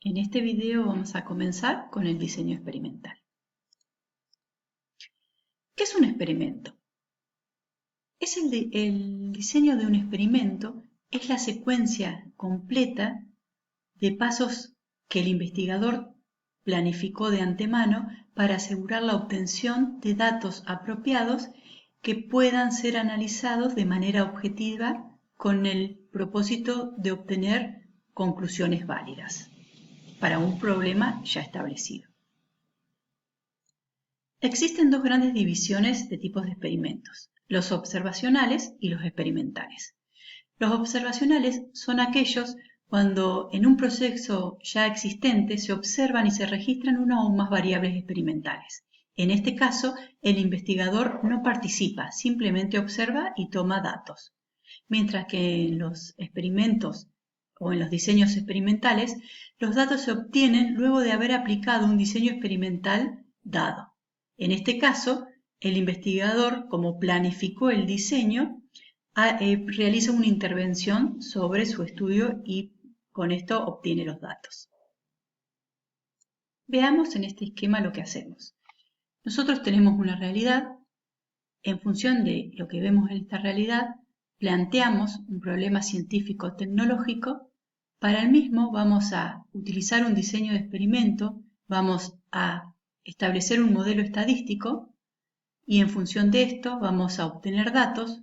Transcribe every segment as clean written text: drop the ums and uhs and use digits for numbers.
En este video vamos a comenzar con el diseño experimental. ¿Qué es un experimento? El diseño de un experimento es la secuencia completa de pasos que el investigador planificó de antemano para asegurar la obtención de datos apropiados que puedan ser analizados de manera objetiva con el propósito de obtener conclusiones válidas para un problema ya establecido. Existen dos grandes divisiones de tipos de experimentos, los observacionales y los experimentales. Los observacionales son aquellos cuando en un proceso ya existente se observan y se registran una o más variables experimentales. En este caso, el investigador no participa, simplemente observa y toma datos. Mientras que en los experimentos o en los diseños experimentales, los datos se obtienen luego de haber aplicado un diseño experimental dado. En este caso, el investigador, como planificó el diseño, realiza una intervención sobre su estudio y con esto obtiene los datos. Veamos en este esquema lo que hacemos. Nosotros tenemos una realidad. En función de lo que vemos en esta realidad, planteamos un problema científico-tecnológico. Para el mismo vamos a utilizar un diseño de experimento, vamos a establecer un modelo estadístico y en función de esto vamos a obtener datos.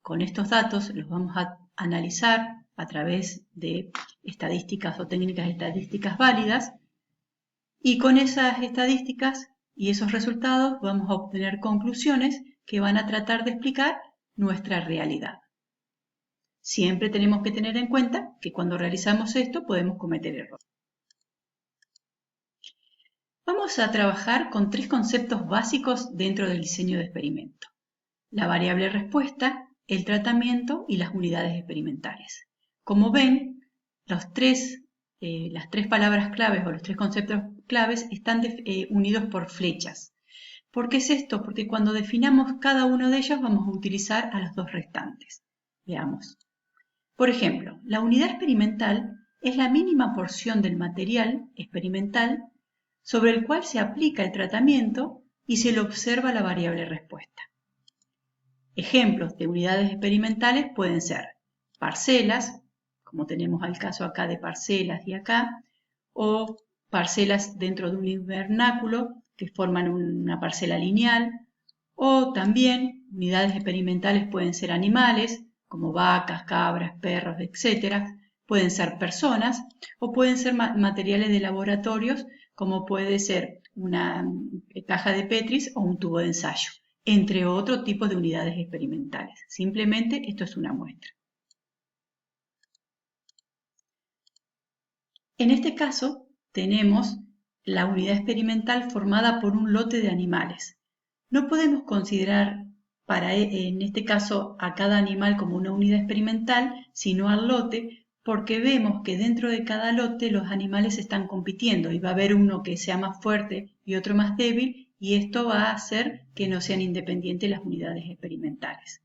Con estos datos los vamos a analizar a través de estadísticas o técnicas estadísticas válidas y con esas estadísticas y esos resultados vamos a obtener conclusiones que van a tratar de explicar nuestra realidad. Siempre tenemos que tener en cuenta que cuando realizamos esto podemos cometer errores. Vamos a trabajar con tres conceptos básicos dentro del diseño de experimento: la variable respuesta, el tratamiento y las unidades experimentales. Como ven, las tres palabras claves o los tres conceptos claves están unidos por flechas. ¿Por qué es esto? Porque cuando definamos cada uno de ellos vamos a utilizar a los dos restantes. Veamos. Por ejemplo, la unidad experimental es la mínima porción del material experimental sobre el cual se aplica el tratamiento y se le observa la variable respuesta. Ejemplos de unidades experimentales pueden ser parcelas, como tenemos el caso acá de parcelas y acá, o parcelas dentro de un invernáculo que forman una parcela lineal, o también unidades experimentales pueden ser animales, como vacas, cabras, perros, etc. Pueden ser personas o pueden ser materiales de laboratorios, como puede ser una caja de Petri o un tubo de ensayo, entre otros tipos de unidades experimentales. Simplemente esto es una muestra. En este caso tenemos la unidad experimental formada por un lote de animales. No podemos considerar en este caso a cada animal como una unidad experimental, sino al lote, porque vemos que dentro de cada lote los animales están compitiendo y va a haber uno que sea más fuerte y otro más débil, y esto va a hacer que no sean independientes las unidades experimentales.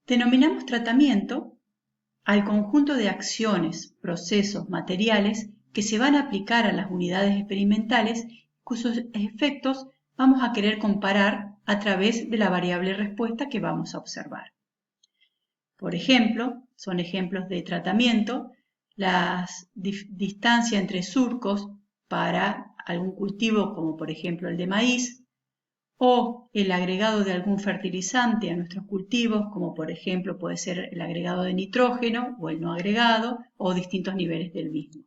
Denominamos tratamiento al conjunto de acciones, procesos, materiales que se van a aplicar a las unidades experimentales cuyos efectos vamos a querer comparar a través de la variable respuesta que vamos a observar. Por ejemplo, son ejemplos de tratamiento, la distancia entre surcos para algún cultivo como por ejemplo el de maíz, o el agregado de algún fertilizante a nuestros cultivos, como por ejemplo puede ser el agregado de nitrógeno o el no agregado, o distintos niveles del mismo.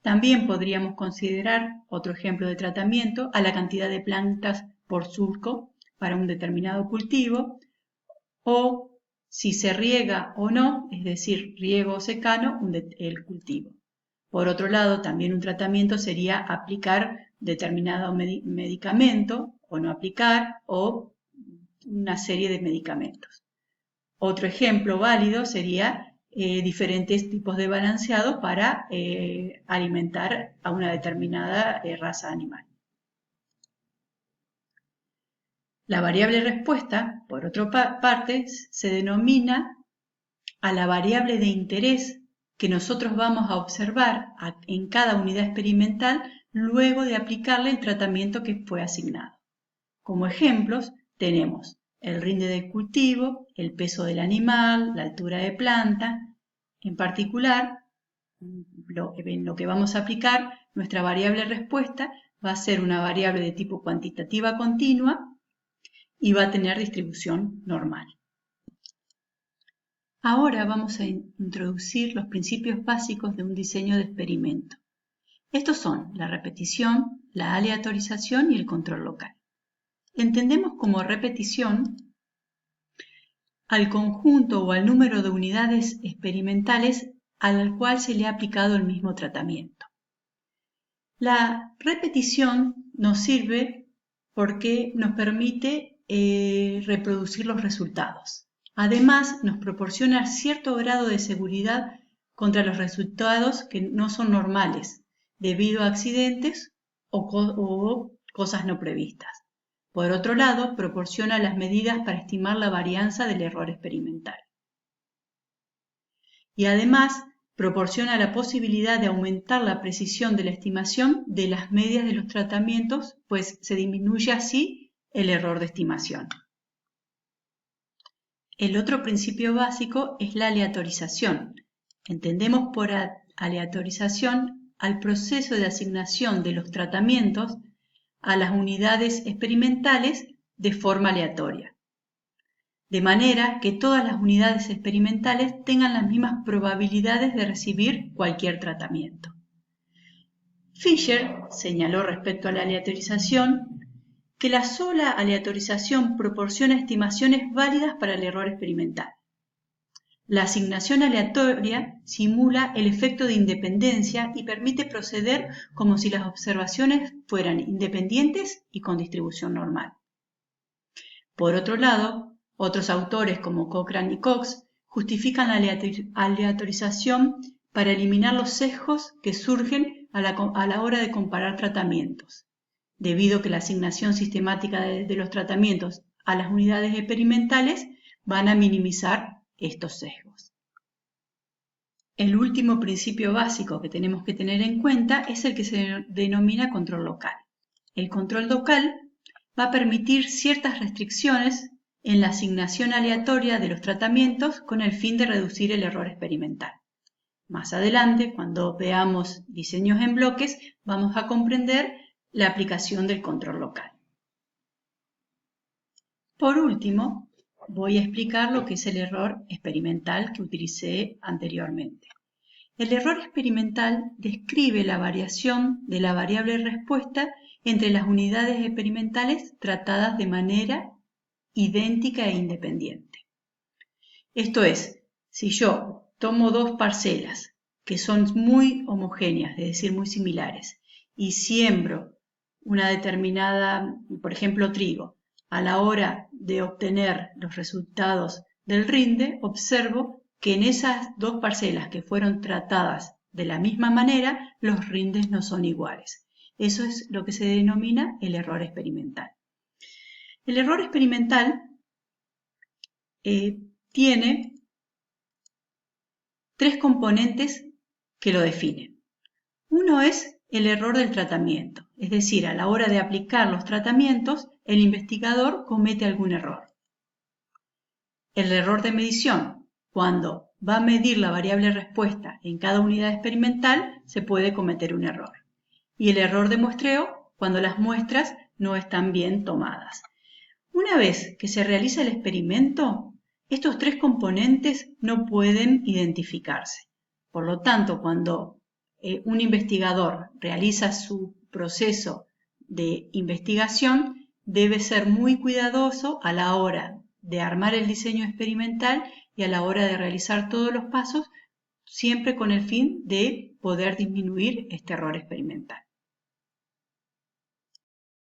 También podríamos considerar otro ejemplo de tratamiento a la cantidad de plantas por surco para un determinado cultivo, o si se riega o no, es decir, riego o secano, el cultivo. Por otro lado, también un tratamiento sería aplicar determinado medicamento o no aplicar, o una serie de medicamentos. Otro ejemplo válido sería diferentes tipos de balanceado para alimentar a una determinada raza animal. La variable respuesta, por otra parte, se denomina a la variable de interés que nosotros vamos a observar en cada unidad experimental luego de aplicarle el tratamiento que fue asignado. Como ejemplos tenemos el rinde del cultivo, el peso del animal, la altura de planta. En particular, lo que vamos a aplicar, nuestra variable respuesta va a ser una variable de tipo cuantitativa continua y va a tener distribución normal. Ahora vamos a introducir los principios básicos de un diseño de experimento. Estos son la repetición, la aleatorización y el control local. Entendemos como repetición al conjunto o al número de unidades experimentales al cual se le ha aplicado el mismo tratamiento. La repetición nos sirve porque nos permite reproducir los resultados. Además, nos proporciona cierto grado de seguridad contra los resultados que no son normales, debido a accidentes o cosas no previstas. Por otro lado, proporciona las medidas para estimar la varianza del error experimental. Y además, proporciona la posibilidad de aumentar la precisión de la estimación de las medias de los tratamientos, pues se disminuye así el error de estimación. El otro principio básico es la aleatorización. Entendemos por aleatorización al proceso de asignación de los tratamientos a las unidades experimentales de forma aleatoria, de manera que todas las unidades experimentales tengan las mismas probabilidades de recibir cualquier tratamiento. Fisher señaló respecto a la aleatorización que la sola aleatorización proporciona estimaciones válidas para el error experimental. La asignación aleatoria simula el efecto de independencia y permite proceder como si las observaciones fueran independientes y con distribución normal. Por otro lado, otros autores como Cochrane y Cox justifican la aleatorización para eliminar los sesgos que surgen a la hora de comparar tratamientos, debido a que la asignación sistemática de los tratamientos a las unidades experimentales van a minimizar estos sesgos. El último principio básico que tenemos que tener en cuenta es el que se denomina control local. El control local va a permitir ciertas restricciones en la asignación aleatoria de los tratamientos con el fin de reducir el error experimental. Más adelante, cuando veamos diseños en bloques, vamos a comprender la aplicación del control local. Por último, voy a explicar lo que es el error experimental que utilicé anteriormente. El error experimental describe la variación de la variable respuesta entre las unidades experimentales tratadas de manera idéntica e independiente. Esto es, si yo tomo dos parcelas que son muy homogéneas, es decir, muy similares, y siembro una determinada, por ejemplo, trigo, a la hora de obtener los resultados del rinde, observo que en esas dos parcelas que fueron tratadas de la misma manera, los rindes no son iguales. Eso es lo que se denomina el error experimental. El error experimental tiene tres componentes que lo definen. Uno es el error del tratamiento, es decir, a la hora de aplicar los tratamientos, el investigador comete algún error. El error de medición, cuando va a medir la variable respuesta en cada unidad experimental, se puede cometer un error. Y el error de muestreo, cuando las muestras no están bien tomadas. Una vez que se realiza el experimento, estos tres componentes no pueden identificarse. Por lo tanto, cuando un investigador realiza su proceso de investigación, debe ser muy cuidadoso a la hora de armar el diseño experimental y a la hora de realizar todos los pasos, siempre con el fin de poder disminuir este error experimental.